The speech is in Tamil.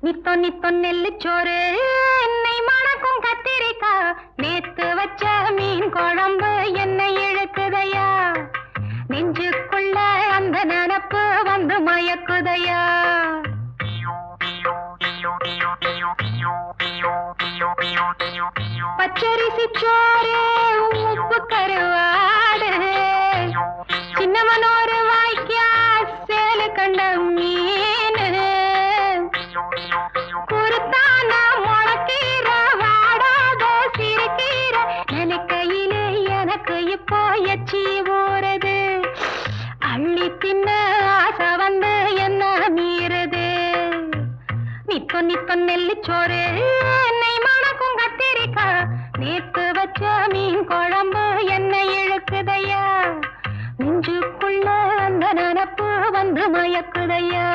நித்தோ நித்தோ நெல்லுச்சோறு என்னை மணக்கும் கத்திரிக்கா நேத்து வச்ச மீன் குழம்பு என்னை இழுக்குதையா நெஞ்சுக்குள்ள அந்த நினப்பு வந்து மயக்குதையா பச்சரிசி சோறு உப்பு கருவாடு சின்னவனோரு வாய்க்கா சேலு கண்ட மீன் குருத்தான முளக்கீர வாடாத சிறுகீர நினைக்கையிலே எனக்கு இப்போ எச்சி ஊறுது அள்ளி தின்ன ஆசை வந்து என்ன மீறுது நித்தோ நித்தோ நெல்லுச்சோறு என்னை மணக்கும் கத்திரிக்கா நேத்து வச்ச மீன் குழம்பு என்னை இழுக்குதையா நெஞ்சுக்குள்ள அந்த நினப்பு வந்து மயக்குதையா